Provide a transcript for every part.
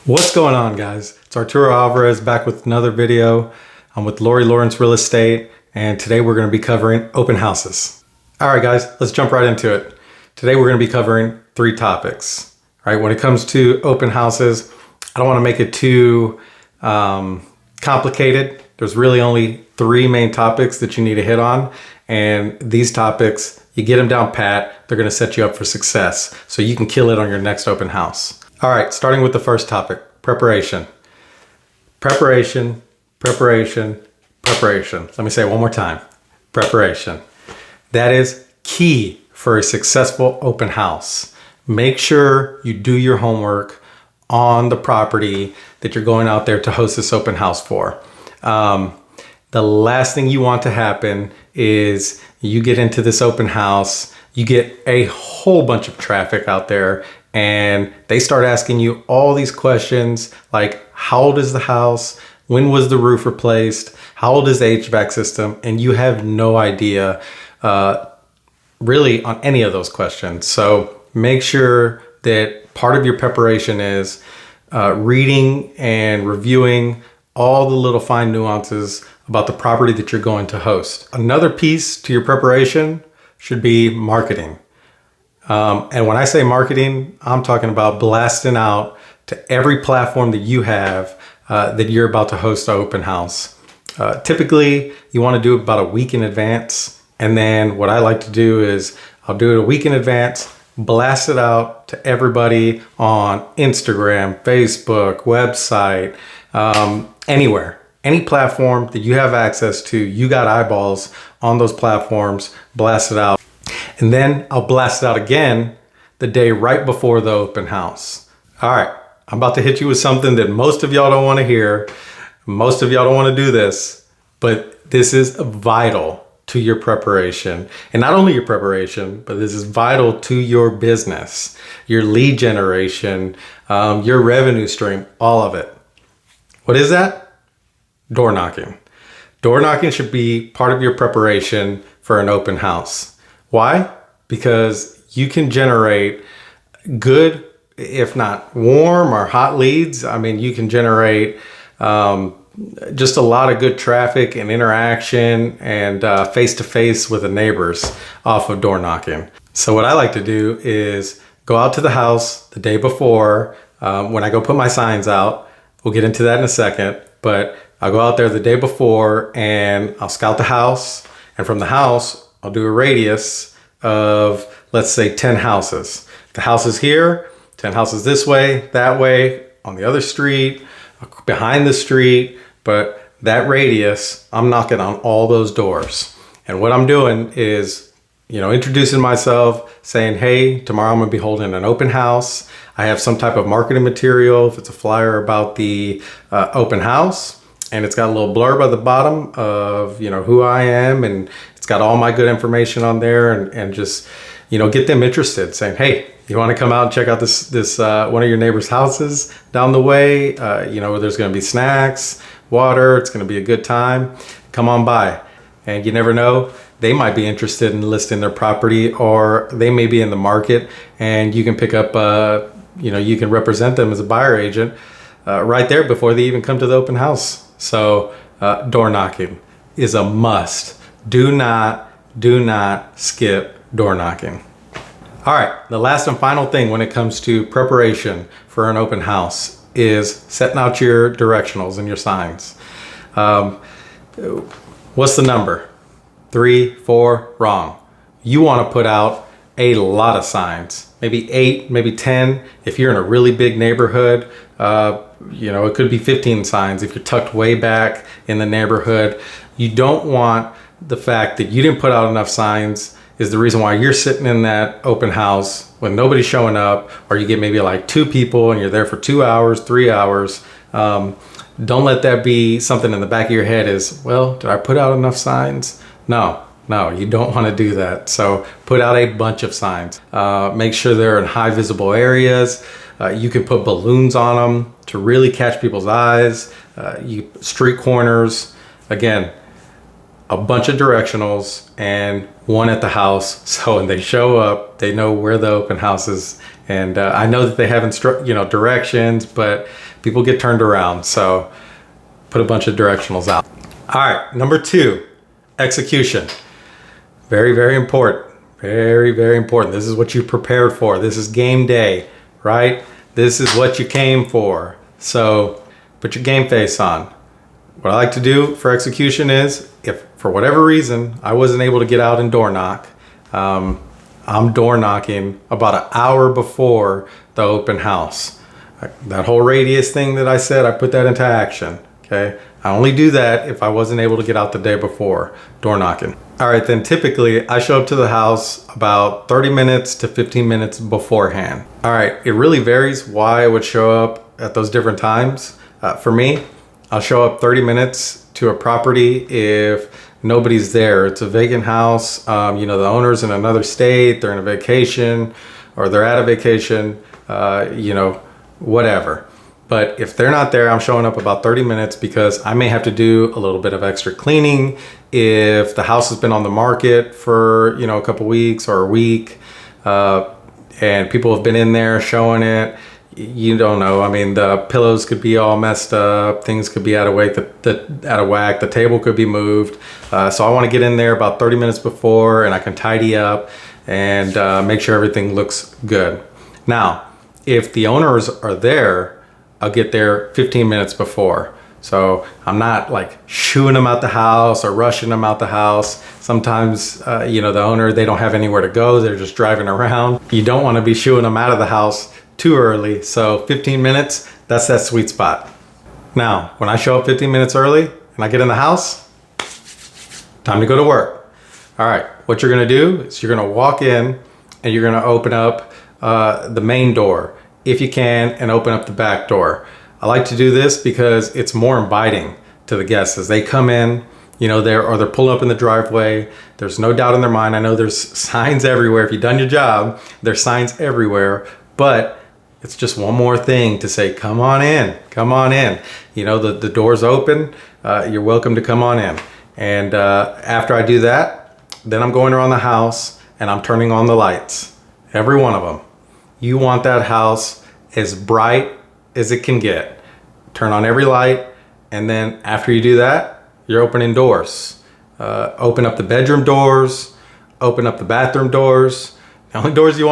What's going on, guys? It's Arturo Alvarez back with another video. I'm with Lori Lawrence Real Estate, and today we're going to be covering open houses. All right, guys, let's jump right into it. Today we're going to be covering three topics. All right, when it comes to open houses, I don't want to make it too complicated. There's really only three main topics that you need to hit on, and these topics, you get them down pat, they're going to set you up for success so you can kill it on your next open house. All right, starting with the first topic, preparation. Preparation. Let me say it one more time. Preparation. That is key for a successful open house. Make sure you do your homework on the property that you're going out there to host this open house for. The last thing you want to happen is you get into this open house, you get a whole bunch of traffic out there, and they start asking you all these questions like, how old is the house? When was the roof replaced? How old is the HVAC system? And you have no idea really on any of those questions. So make sure that part of your preparation is reading and reviewing all the little fine nuances about the property that you're going to host. Another piece to your preparation should be marketing. And when I say marketing, I'm talking about blasting out to every platform that you have that you're about to host an open house. Typically, you want to do it about a week in advance. And then what I like to do is I'll do it a week in advance, blast it out to everybody on Instagram, Facebook, website, anywhere. Any platform that you have access to, you got eyeballs on those platforms, blast it out. And then I'll blast it out again the day right before the open house. All right, I'm about to hit you with something that most of y'all don't want to hear. Most of y'all don't want to do this, but this is vital to your preparation. And not only your preparation, but this is vital to your business, your lead generation, your revenue stream, all of it. What is that? Door knocking. Door knocking should be part of your preparation for an open house. Why? Because you can generate good, if not warm or hot leads. I mean, you can generate just a lot of good traffic and interaction and face-to-face with the neighbors off of door knocking. So what I like to do is go out to the house the day before when I go put my signs out. We'll get into that in a second, but I'll go out there the day before and I'll scout the house. And from the house, I'll do a radius of, let's say, 10 houses. The house is here, 10 houses this way, that way, on the other street, behind the street. But that radius, I'm knocking on all those doors. And what I'm doing is, introducing myself, saying, hey, tomorrow I'm gonna be holding an open house. I have some type of marketing material, if it's a flyer about the open house. And it's got a little blurb at the bottom of, who I am. And it's got all my good information on there and just, get them interested, saying, hey, you want to come out and check out this one of your neighbor's houses down the way? There's going to be snacks, water. It's going to be a good time. Come on by. And you never know, they might be interested in listing their property, or they may be in the market, and you can pick up, you can represent them as a buyer agent right there before they even come to the open house. So door knocking is a must. Do not skip door knocking. All right, the last and final thing when it comes to preparation for an open house is setting out your directionals and your signs. What's the number? 3, 4, wrong. You want to put out a lot of signs, maybe 8, maybe 10. If you're in a really big neighborhood, it could be 15 signs. If you're tucked way back in the neighborhood, you don't want the fact that you didn't put out enough signs is the reason why you're sitting in that open house when nobody's showing up, or you get maybe like 2 people and you're there for 2 hours, 3 hours. Don't let that be something in the back of your head is, well, did I put out enough signs? No, you don't want to do that. So put out a bunch of signs. Make sure they're in high visible areas. You can put balloons on them to really catch people's eyes. Street corners. Again, a bunch of directionals and one at the house. So when they show up, they know where the open house is And I know that they have directions, but people get turned around. So put a bunch of directionals out. All right, number 2, execution. Very, very important. Very, very important. This is what you prepared for. This is game day, right? This is what you came for. So put your game face on. What I like to do for execution is, if for whatever reason I wasn't able to get out and door knock, I'm door knocking about an hour before the open house. That whole radius thing that I said, I put that into action. Okay, I only do that if I wasn't able to get out the day before door knocking. All right, then typically I show up to the house about 30 minutes to 15 minutes beforehand. All right, it really varies why I would show up at those different times. For me, I'll show up 30 minutes to a property if nobody's there. It's a vacant house. The owner's in another state, they're in a vacation, or they're at a vacation, whatever. But if they're not there, I'm showing up about 30 minutes because I may have to do a little bit of extra cleaning. If the house has been on the market for, a couple weeks or a week, and people have been in there showing it, you don't know. I mean, the pillows could be all messed up. Things could be out of whack. The table could be moved. So I want to get in there about 30 minutes before, and I can tidy up and make sure everything looks good. Now, if the owners are there, I'll get there 15 minutes before. So I'm not like shooing them out the house or rushing them out the house. Sometimes, the owner, they don't have anywhere to go. They're just driving around. You don't want to be shooing them out of the house too early. So 15 minutes, that's that sweet spot. Now, when I show up 15 minutes early and I get in the house, time to go to work. All right, what you're gonna do is you're gonna walk in and you're gonna open up the main door if you can, and open up the back door. I like to do this because it's more inviting to the guests as they come in. They're pulling up in the driveway. There's no doubt in their mind. I know there's signs everywhere. If you've done your job, there's signs everywhere, but it's just one more thing to say, come on in, come on in. The door's open. You're welcome to come on in. And after I do that, then I'm going around the house and I'm turning on the lights, every one of them. You want that house as bright as it can get. Turn on every light, and then after you do that, you're opening doors. Open up the bedroom doors, open up the bathroom doors. The only doors you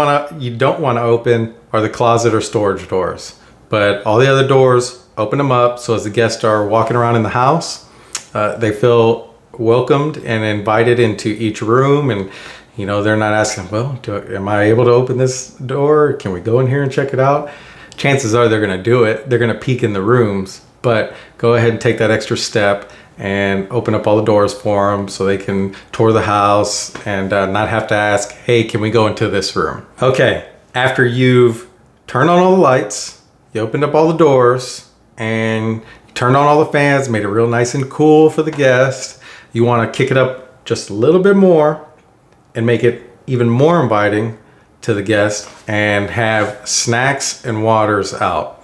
don't want to open are the closet or storage doors. But all the other doors, open them up so as the guests are walking around in the house, they feel welcomed and invited into each room, and they're not asking, well, am I able to open this door? Can we go in here and check it out? Chances are they're going to do it. They're going to peek in the rooms, but go ahead and take that extra step and open up all the doors for them so they can tour the house and not have to ask, hey, can we go into this room? Okay, after you've turned on all the lights, you opened up all the doors, and turned on all the fans, made it real nice and cool for the guest. You want to kick it up just a little bit more and make it even more inviting to the guest, and have snacks and waters out.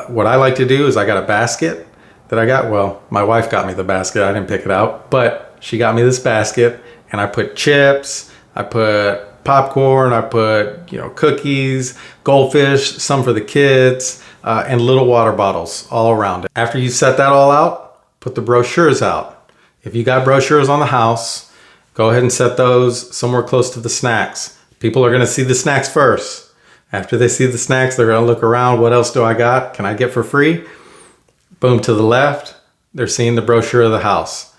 What I like to do is I got a basket that my wife got me the basket. I didn't pick it out, but she got me this basket, and I put chips, I put popcorn, I put, cookies, goldfish, some for the kids, and little water bottles all around it. After you set that all out, put the brochures out. If you got brochures on the house, go ahead and set those somewhere close to the snacks. People are going to see the snacks first. After they see the snacks, they're going to look around. What else do I got? Can I get for free? Boom, to the left, they're seeing the brochure of the house.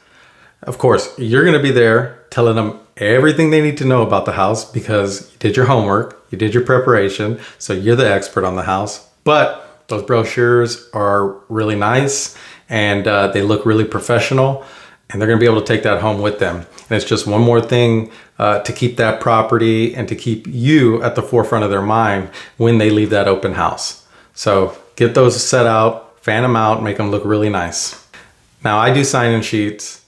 Of course, you're going to be there telling them everything they need to know about the house because you did your homework, you did your preparation, so you're the expert on the house. But those brochures are really nice, and they look really professional, and they're going to be able to take that home with them. And it's just one more thing to keep that property and to keep you at the forefront of their mind when they leave that open house. So get those set out, fan them out, make them look really nice. Now, I do sign-in sheets.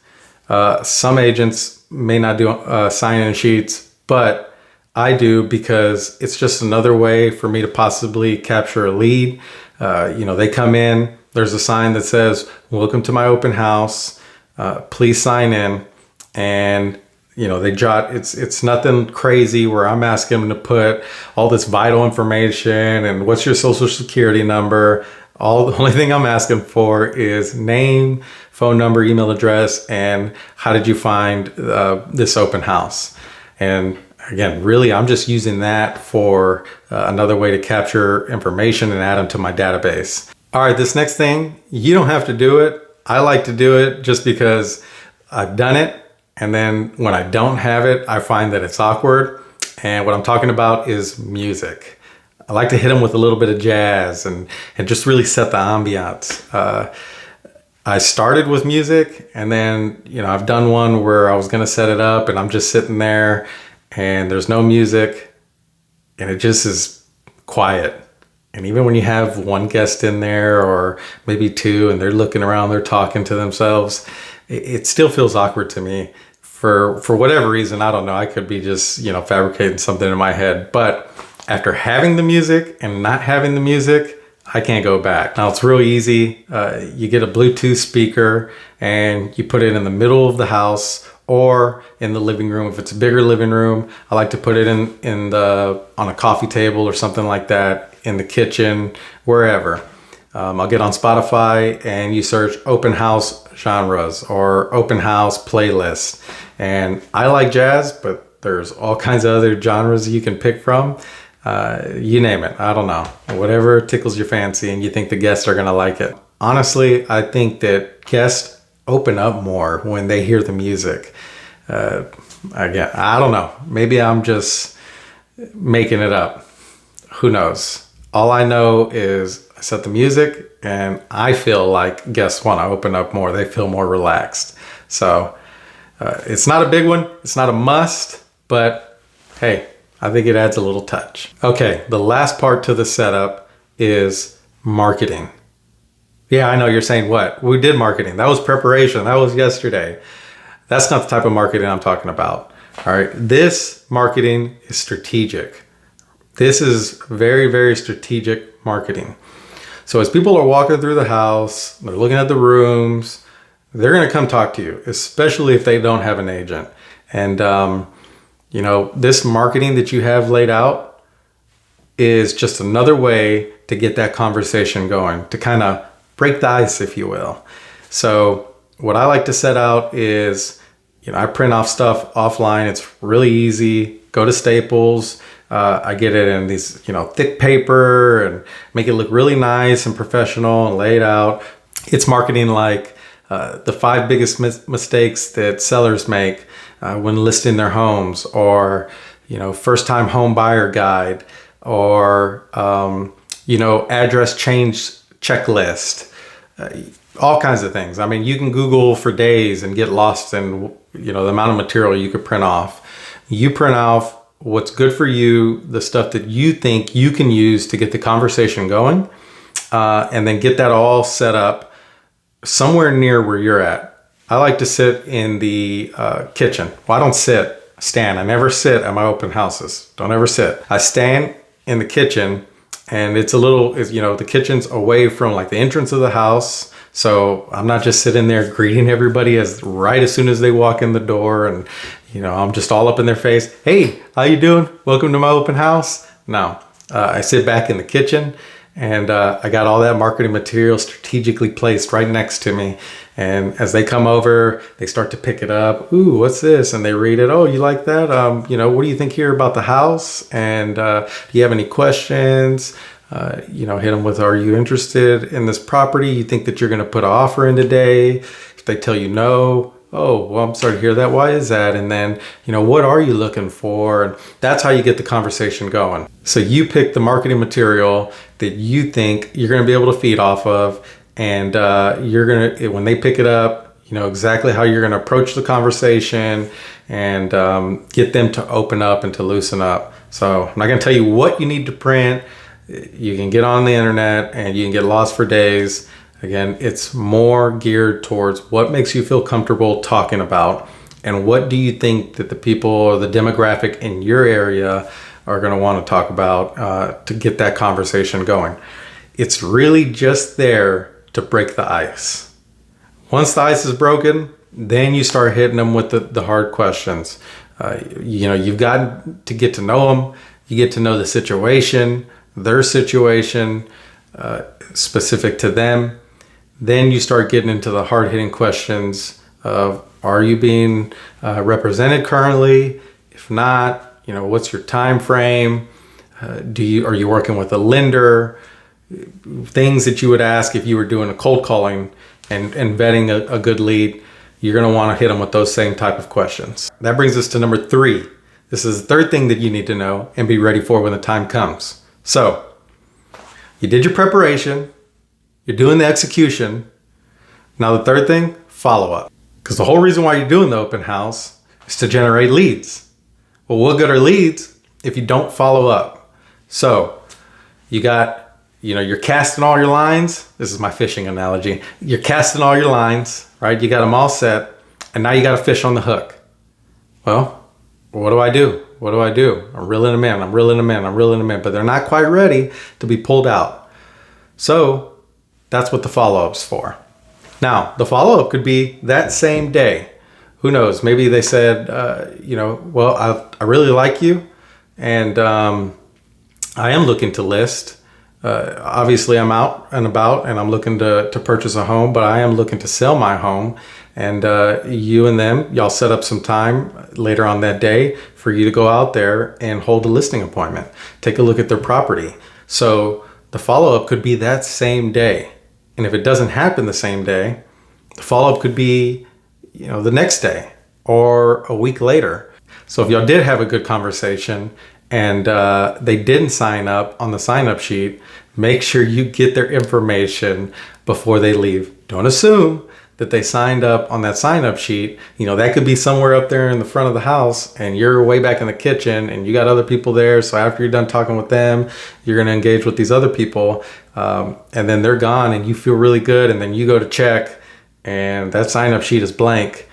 Some agents may not do sign-in sheets, but I do because it's just another way for me to possibly capture a lead. They come in, there's a sign that says, welcome to my open house. Please sign in. And they jot, it's nothing crazy where I'm asking them to put all this vital information and what's your social security number. The only thing I'm asking for is name, phone number, email address, and how did you find this open house. And again, really, I'm just using that for another way to capture information and add them to my database. All right, this next thing, you don't have to do it. I like to do it just because I've done it. And then when I don't have it, I find that it's awkward. And what I'm talking about is music. I like to hit them with a little bit of jazz and just really set the ambiance. I started with music, and then, I've done one where I was going to set it up and I'm just sitting there and there's no music and it just is quiet. And even when you have one guest in there or maybe two and they're looking around, they're talking to themselves, it still feels awkward to me for whatever reason. I don't know. I could be just, fabricating something in my head. But after having the music and not having the music, I can't go back. Now it's real easy. You get a Bluetooth speaker and you put it in the middle of the house or in the living room. If it's a bigger living room, I like to put it on a coffee table or something like that, in the kitchen, wherever. I'll get on Spotify and you search open house genres or open house playlist. And I like jazz, but there's all kinds of other genres you can pick from. You name it. I don't know. Whatever tickles your fancy and you think the guests are going to like it. Honestly, I think that guests open up more when they hear the music. Again, I don't know. Maybe I'm just making it up. Who knows? All I know is I set the music and I feel like guests want to open up more. They feel more relaxed. So it's not a big one. It's not a must, but hey, I think it adds a little touch. Okay, the last part to the setup is marketing. Yeah, I know you're saying, what? We did marketing. That was preparation. That was yesterday. That's not the type of marketing I'm talking about. All right, this marketing is strategic. This is very, very strategic marketing. So as people are walking through the house, they're looking at the rooms, they're going to come talk to you, especially if they don't have an agent. And, this marketing that you have laid out is just another way to get that conversation going, to kind of break the ice, if you will. So what I like to set out is, I print off stuff offline. It's really easy. Go to Staples. I get it in these, thick paper and make it look really nice and professional and laid out. It's marketing like the 5 biggest mistakes that sellers make when listing their homes, or, first time home buyer guide, or, address change checklist, all kinds of things. I mean, you can Google for days and get lost in, the amount of material you could print off. You print off what's good for you, the stuff that you think you can use to get the conversation going, and then get that all set up somewhere near where you're at. I like to sit in the kitchen. Well, I don't sit, stand. I never sit at my open houses. Don't ever sit. I stand in the kitchen, and it's a little, the kitchen's away from like the entrance of the house. So I'm not just sitting there greeting everybody right as soon as they walk in the door, and I'm just all up in their face. Hey, how you doing? Welcome to my open house. No, I sit back in the kitchen, and I got all that marketing material strategically placed right next to me. And as they come over, they start to pick it up. Ooh, what's this? And they read it. Oh, you like that? What do you think here about the house? And do you have any questions? Hit them with, are you interested in this property? You think that you're going to put an offer in today? If they tell you no, oh, well, I'm sorry to hear that. Why is that? And then, what are you looking for? And that's how you get the conversation going. So you pick the marketing material that you think you're going to be able to feed off of. And you're going to, when they pick it up, exactly how you're going to approach the conversation and get them to open up and to loosen up. So I'm not going to tell you what you need to print. You can get on the internet and you can get lost for days. Again, it's more geared towards what makes you feel comfortable talking about, and what do you think that the people or the demographic in your area are going to want to talk about to get that conversation going. It's really just there to break the ice. Once the ice is broken, Then you start hitting them with the hard questions. You've got to get to know them. You get to know the situation, their situation, specific to them. Then you start getting into the hard-hitting questions of, are you being represented currently? If not, what's your time frame? Are you working with a lender? Things that you would ask if you were doing a cold calling and vetting a good lead. You're going to want to hit them with those same type of questions. That brings us to number 3. This is the third thing that you need to know and be ready for when the time comes. So, you did your preparation. You're doing the execution. Now the third thing, follow up. Because the whole reason why you're doing the open house is to generate leads. Well, what good are leads if you don't follow up? So, you're casting all your lines. This is my fishing analogy. You're casting all your lines, right? You got them all set, and now you got a fish on the hook. Well, what do I do? What do I do? I'm reeling them in, but they're not quite ready to be pulled out. So that's what the follow-up's for. Now, the follow-up could be that same day. Who knows? Maybe they said, I really like you, and I am looking to list. Obviously, I'm out and about, and I'm looking to purchase a home, but I am looking to sell my home. And you and them, y'all set up some time later on that day for you to go out there and hold a listing appointment. Take a look at their property. So the follow-up could be that same day. And if it doesn't happen the same day, the follow-up could be, the next day or a week later. So if y'all did have a good conversation and they didn't sign up on the sign-up sheet, make sure you get their information before they leave. Don't assume that they signed up on that sign-up sheet. That could be somewhere up there in the front of the house and you're way back in the kitchen and you got other people there. So after you're done talking with them, you're going to engage with these other people, and then they're gone and you feel really good, and then you go to check and that sign-up sheet is blank.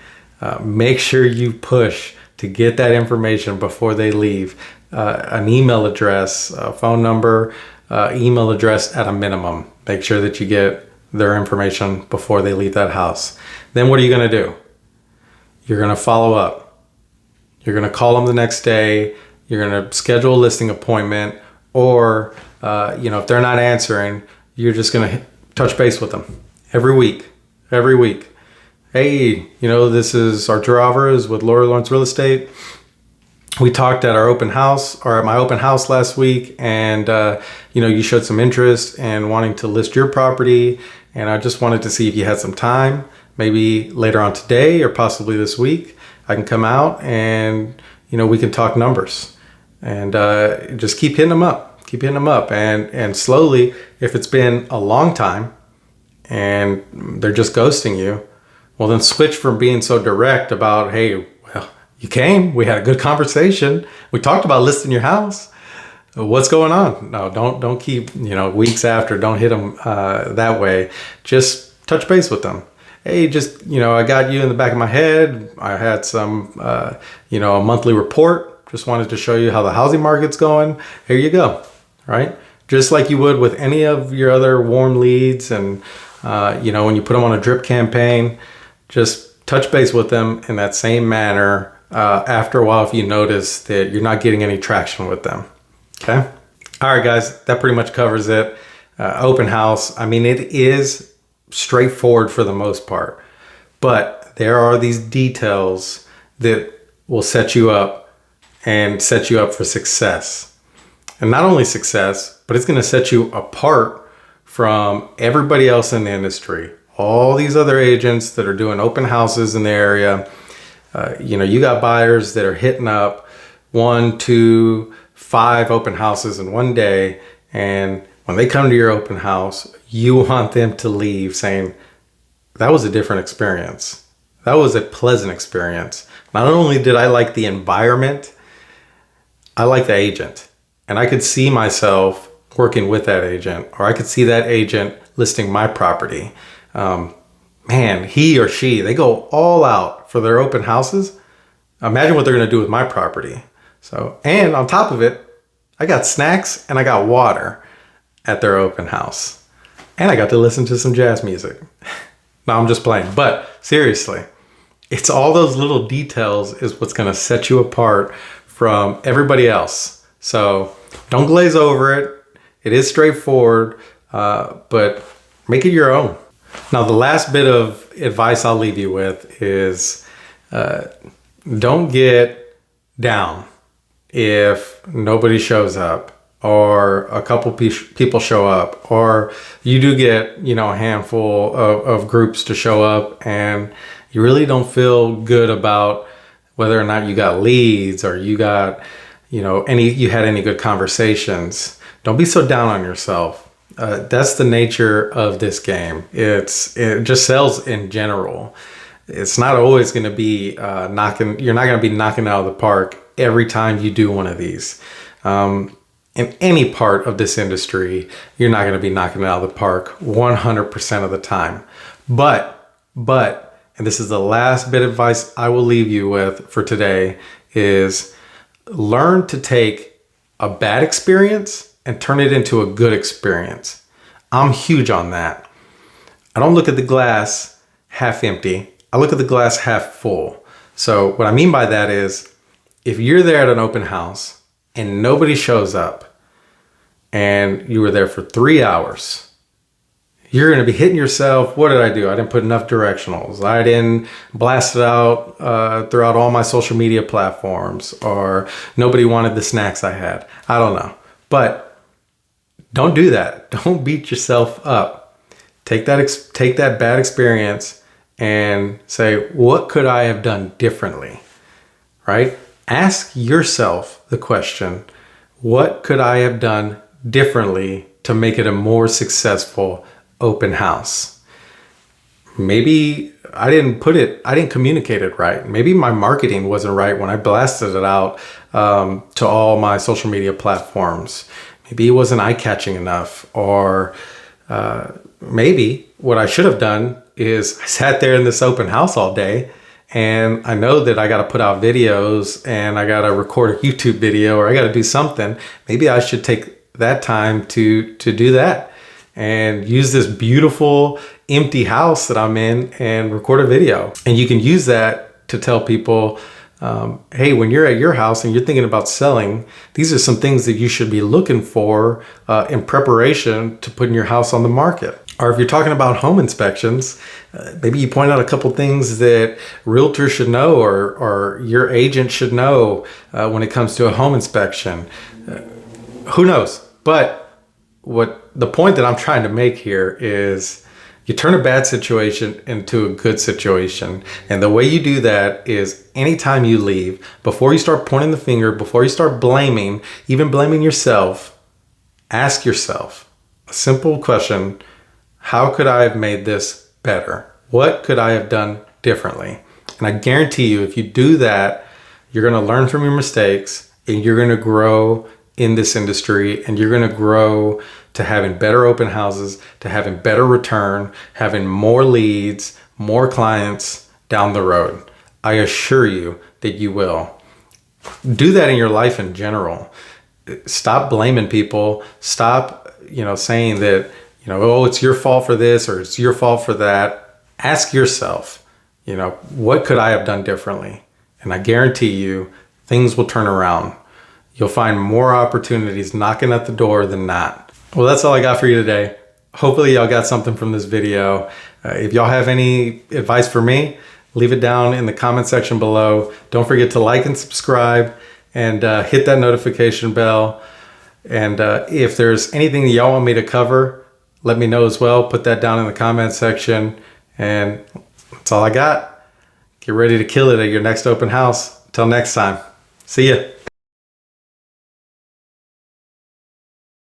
Make sure you push to get that information before they leave. An email address, a phone number, email address at a minimum. Make sure that you get their information before they leave that house. Then what are you going to do? You're going to follow up. You're going to call them the next day. You're going to schedule a listing appointment, or if they're not answering, you're just going to touch base with them every week. Hey, this is Arturo Alvarez with Laura Lawrence Real Estate. We talked at our open house, or at my open house last week, and you showed some interest in wanting to list your property, and I just wanted to see if you had some time, maybe later on today or possibly this week. I can come out and we can talk numbers, and just keep hitting them up, and slowly, if it's been a long time and they're just ghosting you, well then switch from being so direct about, hey, you came, we had a good conversation, we talked about listing your house. What's going on? No, don't keep, weeks after, don't hit them that way. Just touch base with them. Hey, I got you in the back of my head. I had some, a monthly report. Just wanted to show you how the housing market's going. Here you go, right? Just like you would with any of your other warm leads, and, when you put them on a drip campaign, just touch base with them in that same manner. After a while, if you notice that you're not getting any traction with them. Okay. All right, guys, that pretty much covers it. Open house. I mean, it is straightforward for the most part, but there are these details that will set you up for success. And not only success, but it's going to set you apart from everybody else in the industry. All these other agents that are doing open houses in the area. You got buyers that are hitting up 1, 2, 5 open houses in one day. And when they come to your open house, you want them to leave saying, that was a different experience. That was a pleasant experience. Not only did I like the environment, I like the agent. And I could see myself working with that agent, or I could see that agent listing my property. Man, he or she, they go all out for their open houses. Imagine what they're going to do with my property. So, and on top of it, I got snacks and I got water at their open house. And I got to listen to some jazz music. No, I'm just playing. But seriously, It's all those little details is what's going to set you apart from everybody else. So don't glaze over it. It is straightforward, but make it your own. Now, the last bit of advice I'll leave you with is don't get down if nobody shows up, or a couple people show up, or you do get, a handful of groups to show up and you really don't feel good about whether or not you got leads or you got, you had any good conversations. Don't be so down on yourself. That's the nature of this game. It just sales in general. It's not always going to be you're not going to be knocking out of the park every time you do one of these. In any part of this industry, you're not going to be knocking it out of the park 100% of the time. But, and this is the last bit of advice I will leave you with for today, is learn to take a bad experience and turn it into a good experience. I'm huge on that. I don't look at the glass half empty. I look at the glass half full. So what I mean by that is, if you're there at an open house and nobody shows up and you were there for 3 hours, you're going to be hitting yourself. What did I do? I didn't put enough directionals. I didn't blast it out throughout all my social media platforms, or nobody wanted the snacks I had. I don't know. But don't do that. Don't beat yourself up. Take that bad experience and say, what could I have done differently? Right? Ask yourself the question, what could I have done differently to make it a more successful open house? Maybe I didn't communicate it right. Maybe my marketing wasn't right when I blasted it out to all my social media platforms. Maybe it wasn't eye-catching enough, or maybe what I should have done is I sat there in this open house all day, and I know that I got to put out videos and I got to record a YouTube video, or I got to do something. Maybe I should take that time to do that and use this beautiful empty house that I'm in and record a video. And you can use that to tell people, hey, when you're at your house and you're thinking about selling, these are some things that you should be looking for in preparation to putting your house on the market. Or if you're talking about home inspections, maybe you point out a couple things that realtors should know, or your agent should know when it comes to a home inspection. Who knows? But the point that I'm trying to make here is, you turn a bad situation into a good situation. And the way you do that is, anytime you leave, before you start pointing the finger, before you start blaming, even blaming yourself, ask yourself a simple question: how could I have made this better? What could I have done differently? And I guarantee you, if you do that, you're going to learn from your mistakes, and you're going to grow in this industry, and you're going to grow to having better open houses, to having better return, having more leads, more clients down the road. I assure you that you will. Do that in your life in general. Stop blaming people. Stop, saying that, oh, it's your fault for this or it's your fault for that. Ask yourself, what could I have done differently? And I guarantee you, things will turn around. You'll find more opportunities knocking at the door than not. Well, that's all I got for you today. Hopefully y'all got something from this video. If y'all have any advice for me, leave it down in the comment section below. Don't forget to like and subscribe, and hit that notification bell. And if there's anything that y'all want me to cover, let me know as well. Put that down in the comment section. And that's all I got. Get ready to kill it at your next open house. Until next time. See ya.